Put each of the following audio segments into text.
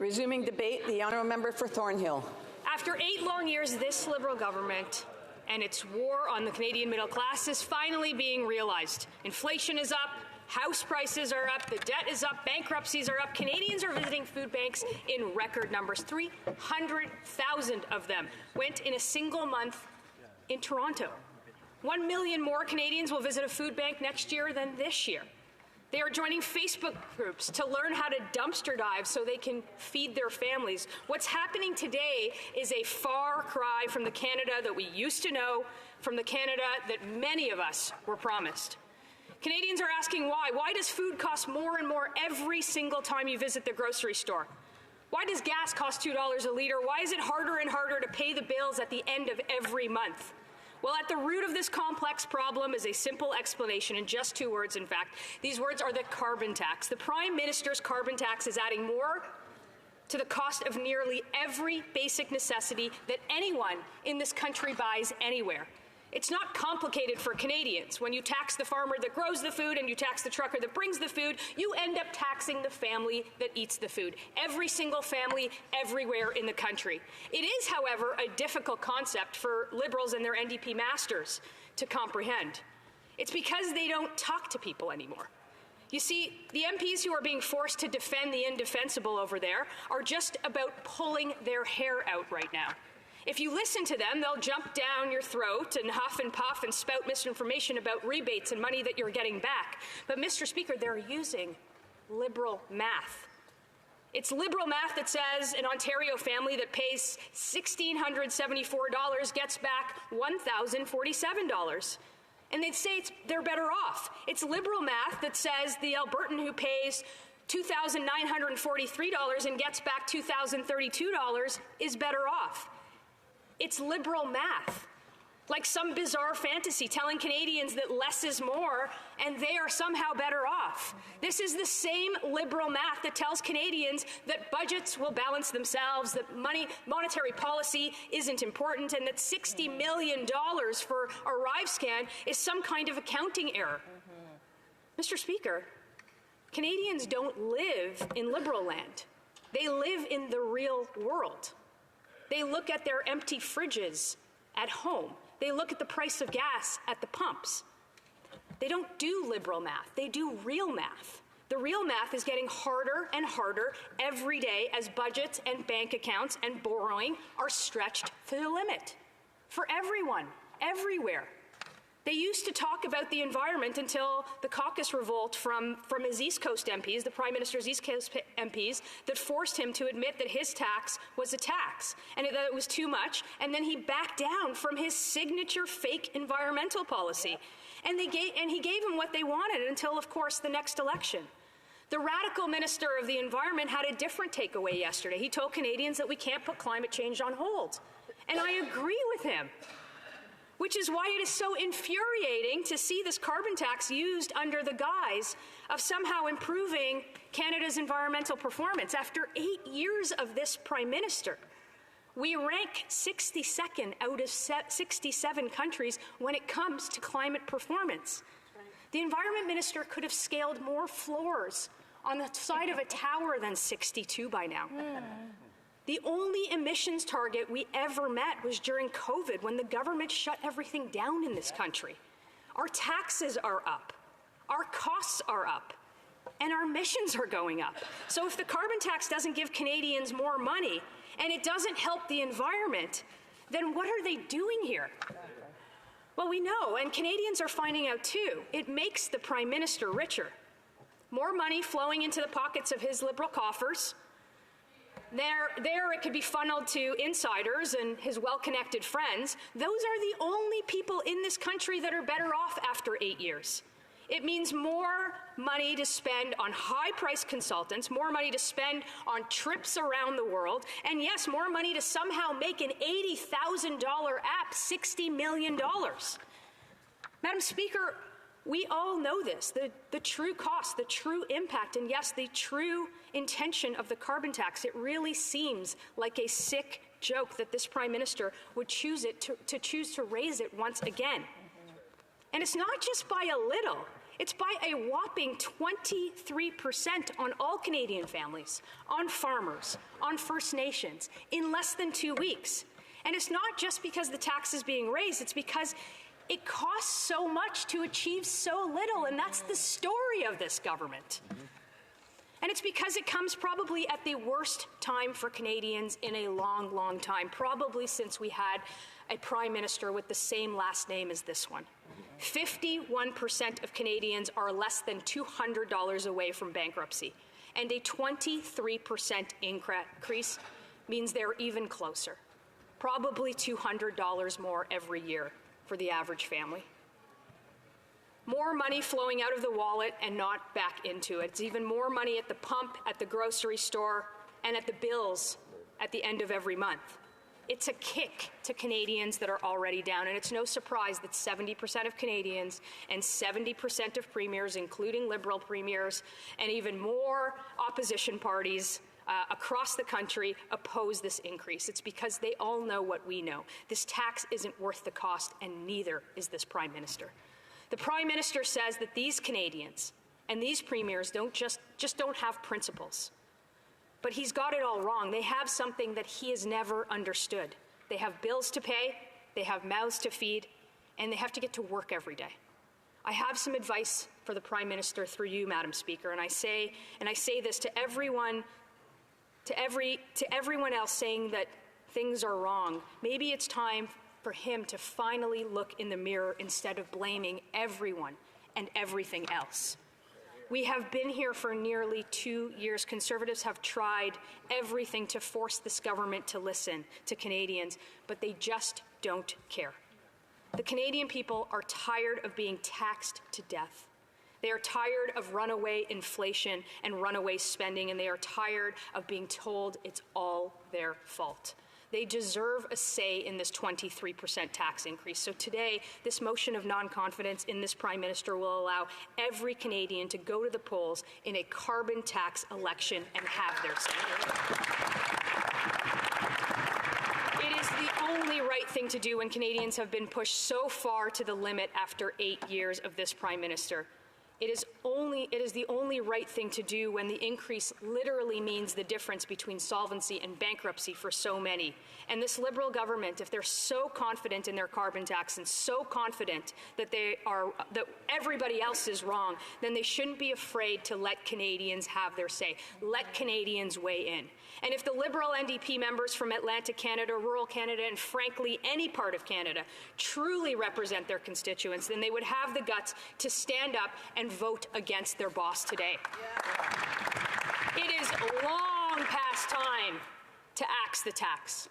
Resuming debate, the honourable member for Thornhill. After 8 long years, this Liberal government and its war on the Canadian middle class is finally being realized. Inflation is up, house prices are up, the debt is up, bankruptcies are up. Canadians are visiting food banks in record numbers. 300,000 of them went in a single month in Toronto. 1 million more Canadians will visit a food bank next year than this year. They are joining Facebook groups to learn how to dumpster dive so they can feed their families. What's happening today is a far cry from the Canada that we used to know, from the Canada that many of us were promised. Canadians are asking why. Why does food cost more and more every single time you visit the grocery store? Why does gas cost $2 a litre? Why is it harder and harder to pay the bills at the end of every month? Well, at the root of this complex problem is a simple explanation in just 2 words, in fact. These words are the carbon tax. The Prime Minister's carbon tax is adding more to the cost of nearly every basic necessity that anyone in this country buys anywhere. It's not complicated for Canadians. When you tax the farmer that grows the food and you tax the trucker that brings the food, you end up taxing the family that eats the food. Every single family, everywhere in the country. It is, however, a difficult concept for Liberals and their NDP masters to comprehend. It's because they don't talk to people anymore. You see, the MPs who are being forced to defend the indefensible over there are just about pulling their hair out right now. If you listen to them, they'll jump down your throat and huff and puff and spout misinformation about rebates and money that you're getting back. But, Mr. Speaker, they're using Liberal math. It's Liberal math that says an Ontario family that pays $1,674 gets back $1,047. And they'd say they're better off. It's Liberal math that says the Albertan who pays $2,943 and gets back $2,032 is better off. It's Liberal math, like some bizarre fantasy telling Canadians that less is more and they are somehow better off. This is the same Liberal math that tells Canadians that budgets will balance themselves, that monetary policy isn't important, and that $60 million for ArriveScan is some kind of accounting error. Mr. Speaker, Canadians don't live in Liberal land. They live in the real world. They look at their empty fridges at home. They look at the price of gas at the pumps. They don't do Liberal math. They do real math. The real math is getting harder and harder every day as budgets and bank accounts and borrowing are stretched to the limit. For everyone, everywhere. They used to talk about the environment until the caucus revolt from his East Coast MPs, the Prime Minister's East Coast MPs, that forced him to admit that his tax was a tax and that it was too much, and then he backed down from his signature fake environmental policy. And he gave them what they wanted until, of course, the next election. The radical Minister of the Environment had a different takeaway yesterday. He told Canadians that we can't put climate change on hold. And I agree with him. Which is why it is so infuriating to see this carbon tax used under the guise of somehow improving Canada's environmental performance. After 8 years of this Prime Minister, we rank 62nd out of 67 countries when it comes to climate performance. The Environment Minister could have scaled more floors on the side of a tower than 62 by now. The only emissions target we ever met was during COVID, when the government shut everything down in this country. Our taxes are up, our costs are up, and our emissions are going up. So if the carbon tax doesn't give Canadians more money and it doesn't help the environment, then what are they doing here? Well, we know, and Canadians are finding out too, it makes the Prime Minister richer. More money flowing into the pockets of his Liberal coffers. There it could be funneled to insiders and his well-connected friends. Those are the only people in this country that are better off after 8 years. It means more money to spend on high-priced consultants, more money to spend on trips around the world, and yes, more money to somehow make an $80,000 app $60 million. Madam Speaker, we all know this, the true cost, the true impact, and yes, the true intention of the carbon tax. It really seems like a sick joke that this Prime Minister would choose to raise it once again. And it's not just by a little. It's by a whopping 23% on all Canadian families, on farmers, on First Nations, in less than 2 weeks. And it's not just because the tax is being raised, it's because it costs so much to achieve so little, and that's the story of this government. And it's because it comes probably at the worst time for Canadians in a long, long time, probably since we had a prime minister with the same last name as this one. 51% of Canadians are less than $200 away from bankruptcy, and a 23% increase means they're even closer, probably $200 more every year for the average family. More money flowing out of the wallet and not back into it. It's even more money at the pump, at the grocery store, and at the bills at the end of every month. It's a kick to Canadians that are already down, and it's no surprise that 70% of Canadians and 70% of premiers, including Liberal premiers, and even more opposition parties across the country oppose this increase. It's because they all know what we know. This tax isn't worth the cost, and neither is this Prime Minister. The Prime Minister says that these Canadians and these premiers just don't have principles. But he's got it all wrong. They have something that he has never understood. They have bills to pay, they have mouths to feed, and they have to get to work every day. I have some advice for the Prime Minister through you, Madam Speaker, and I say this to everyone else saying that things are wrong. Maybe it's time for him to finally look in the mirror instead of blaming everyone and everything else. We have been here for nearly 2 years. Conservatives have tried everything to force this government to listen to Canadians, but they just don't care. The Canadian people are tired of being taxed to death. They are tired of runaway inflation and runaway spending, and they are tired of being told it's all their fault. They deserve a say in this 23% tax increase. So today, this motion of non-confidence in this Prime Minister will allow every Canadian to go to the polls in a carbon tax election and have their say. It is the only right thing to do when Canadians have been pushed so far to the limit after 8 years of this Prime Minister. It is the only right thing to do when the increase literally means the difference between solvency and bankruptcy for so many. And this Liberal government, if they're so confident in their carbon tax and so confident that that everybody else is wrong, then they shouldn't be afraid to let Canadians have their say. Let Canadians weigh in. And if the Liberal NDP members from Atlantic Canada, rural Canada, and frankly any part of Canada truly represent their constituents, then they would have the guts to stand up and vote against their boss today. It is long past time to axe the tax.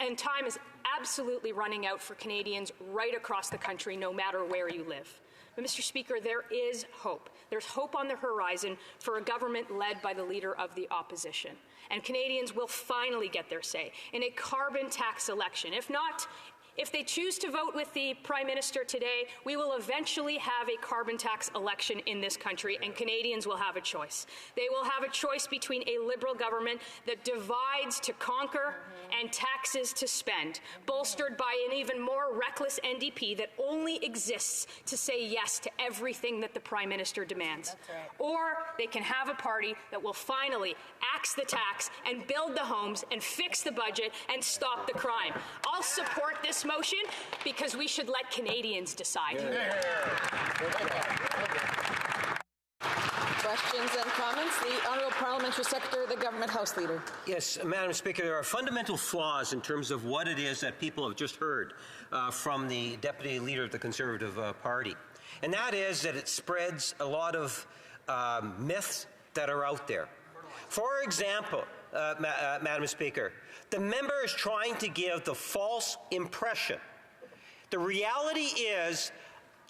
And time is absolutely running out for Canadians right across the country, no matter where you live. But, Mr. Speaker, there is hope. There's hope on the horizon for a government led by the Leader of the Opposition. And Canadians will finally get their say in a carbon tax election. If they choose to vote with the Prime Minister today, we will eventually have a carbon tax election in this country, and Canadians will have a choice. They will have a choice between a Liberal government that divides to conquer and taxes to spend, bolstered by an even more reckless NDP that only exists to say yes to everything that the Prime Minister demands. Or they can have a party that will finally axe the tax and build the homes and fix the budget and stop the crime. I'll support this motion because we should let Canadians decide. Questions and comments? The Honourable Parliamentary Secretary, the Government House Leader. Yes, Madam Speaker, there are fundamental flaws in terms of what it is that people have just heard from the Deputy Leader of the Conservative Party. And that is that it spreads a lot of myths that are out there. For example, Madam Speaker, the member is trying to give the false impression. The reality is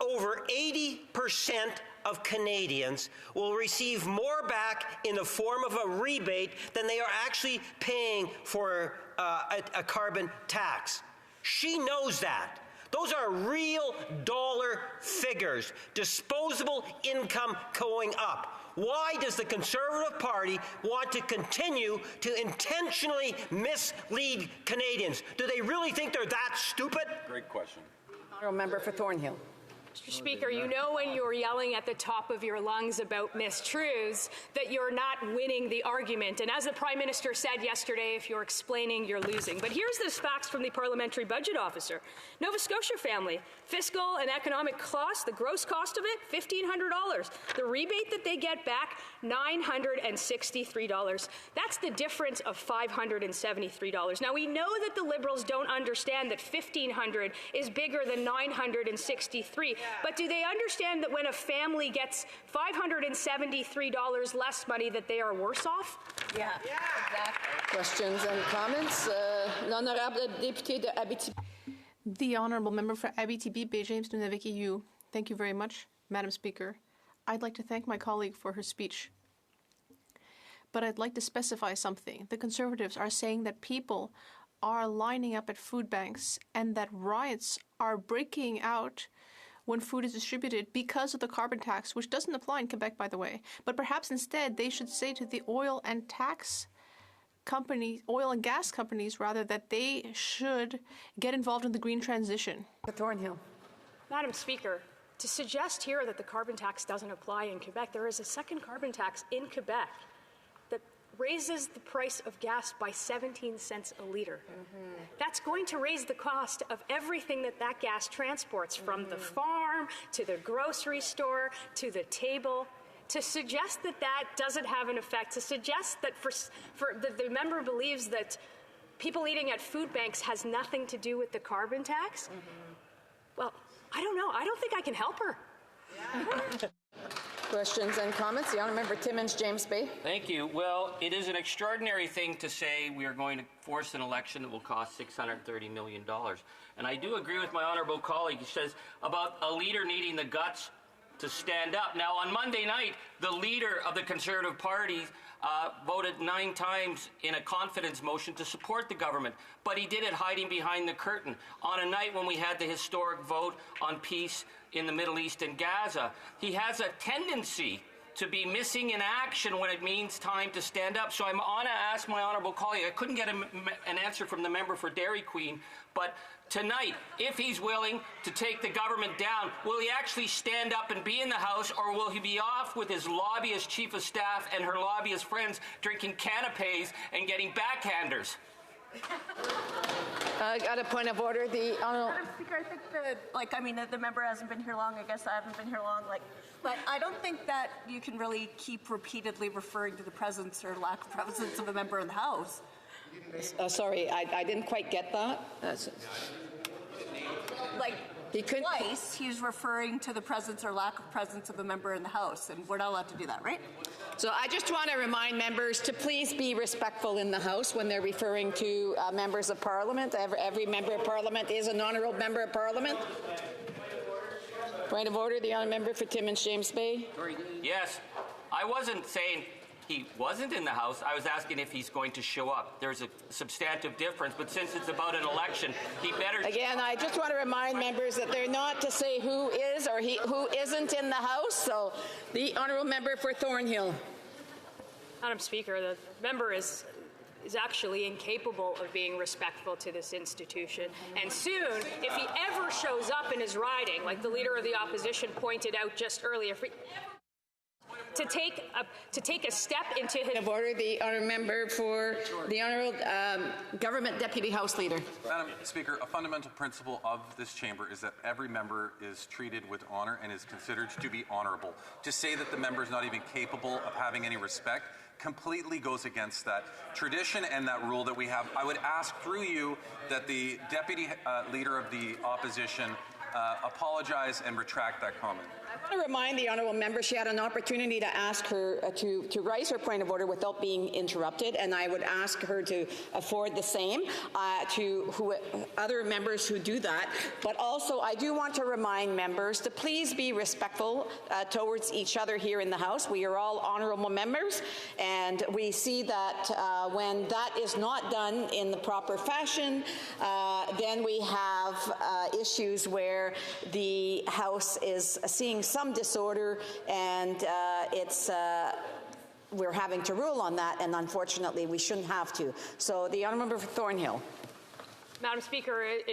over 80% of Canadians will receive more back in the form of a rebate than they are actually paying for a carbon tax. She knows that. Those are real dollar figures, disposable income going up. Why does the Conservative Party want to continue to intentionally mislead Canadians? Do they really think they're that stupid? Great question. Honourable Member for Thornhill. Mr. Speaker, you know when you're yelling at the top of your lungs about mistruths that you're not winning the argument. And as the Prime Minister said yesterday, if you're explaining, you're losing. But here's the facts from the Parliamentary Budget Officer. Nova Scotia family, fiscal and economic cost, the gross cost of it, $1,500. The rebate that they get back, $963. That's the difference of $573. Now, we know that the Liberals don't understand that $1,500 is bigger than $963. But do they understand that when a family gets $573 less money, that they are worse off? Yeah, exactly. Questions and comments? L'honorable député de Abitibi. The Honourable Member for Abitibi, Bay James Nunavik. Thank you very much, Madam Speaker. I'd like to thank my colleague for her speech. But I'd like to specify something. The Conservatives are saying that people are lining up at food banks and that riots are breaking out when food is distributed because of the carbon tax, which doesn't apply in Quebec, by the way. But perhaps instead they should say to the oil and gas companies, rather, that they should get involved in the green transition. Thornhill. Madam Speaker, to suggest here that the carbon tax doesn't apply in Quebec, there is a second carbon tax in Quebec that raises the price of gas by 17 cents a litre. That's going to raise the cost of everything that gas transports, from the farm to the grocery store to the table. To suggest that doesn't have an effect, to suggest that the member believes that people eating at food banks has nothing to do with the carbon tax, well, I don't know. I don't think I can help her. Questions and comments? The Honourable Member Timmins, James Bay. Thank you. Well, it is an extraordinary thing to say we are going to force an election that will cost $630 million. And I do agree with my honourable colleague. He says about a leader needing the guts to stand up. Now, on Monday night, the leader of the Conservative Party voted 9 times in a confidence motion to support the government, but he did it hiding behind the curtain on a night when we had the historic vote on peace in the Middle East and Gaza. He has a tendency to be missing in action when it means time to stand up. So I'm going to ask my honourable colleague, I couldn't get an answer from the member for Dairy Queen, but tonight, if he's willing to take the government down, will he actually stand up and be in the House, or will he be off with his lobbyist chief of staff and her lobbyist friends drinking canapes and getting backhanders? Got a point of order. The Honourable Madam Speaker, I think that, the member hasn't been here long. I guess I haven't been here long. But I don't think that you can really keep repeatedly referring to the presence or lack of presence of a member in the House. Sorry, I didn't quite get that. Twice, he's referring to the presence or lack of presence of a member in the House, and we're not allowed to do that, right? So I just want to remind members to please be respectful in the House when they're referring to members of Parliament. Every member of Parliament is an honourable member of Parliament. Point of order, the honourable member for Timmins, James Bay. Yes, I wasn't saying he wasn't in the House. I was asking if he's going to show up. There's a substantive difference, but since it's about an election, he better... Again, I just want to remind members that they're not to say who is or who isn't in the House. So the honourable member for Thornhill. Madam Speaker, the member is actually incapable of being respectful to this institution. And soon, if he ever shows up in his riding, like the Leader of the Opposition pointed out just earlier, to take a step into his... Point of order, the honourable member for the Honourable Government Deputy House Leader. Madam Speaker, a fundamental principle of this chamber is that every member is treated with honour and is considered to be honourable. To say that the member is not even capable of having any respect completely goes against that tradition and that rule that we have. I would ask through you that the Deputy Leader of the Opposition apologize and retract that comment. I want to remind the honourable member she had an opportunity to ask her to raise her point of order without being interrupted, and I would ask her to afford the same to other members who do that. But also, I do want to remind members to please be respectful towards each other here in the House. We are all honourable members, and we see that when that is not done in the proper fashion, then we have issues where the House is seeing some disorder, and we're having to rule on that, and unfortunately we shouldn't have to. So the honourable member for Thornhill. Madam Speaker, it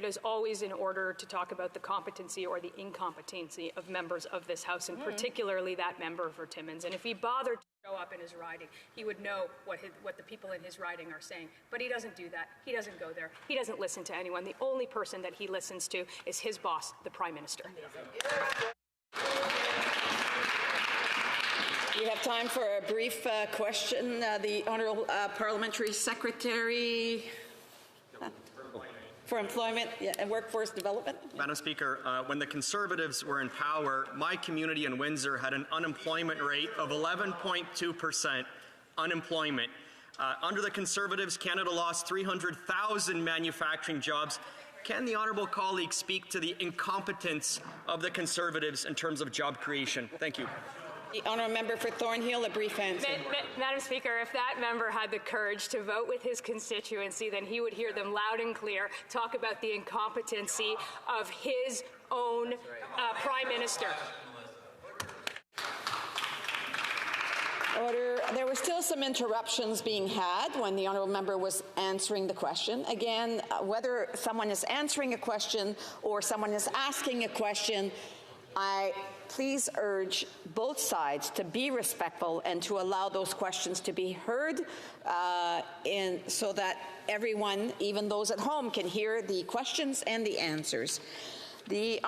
is always in order to talk about the competency or the incompetency of members of this House, and particularly that member for Timmins. And if he bothered to show up in his riding, he would know what the people in his riding are saying. But he doesn't do that. He doesn't go there. He doesn't listen to anyone. The only person that he listens to is his boss, the Prime Minister. We have time for a brief question. The Honourable Parliamentary Secretary for Employment and Workforce Development. Madam Speaker, when the Conservatives were in power, my community in Windsor had an unemployment rate of 11.2% unemployment. Under the Conservatives, Canada lost 300,000 manufacturing jobs. Can the honourable colleague speak to the incompetence of the Conservatives in terms of job creation? Thank you. The honourable member for Thornhill, a brief answer. Madam Speaker, if that member had the courage to vote with his constituency, then he would hear them loud and clear talk about the incompetency of his own Prime Minister. Order. There were still some interruptions being had when the honourable member was answering the question. Again, whether someone is answering a question or someone is asking a question, I please urge both sides to be respectful and to allow those questions to be heard so that everyone, even those at home, can hear the questions and the answers. The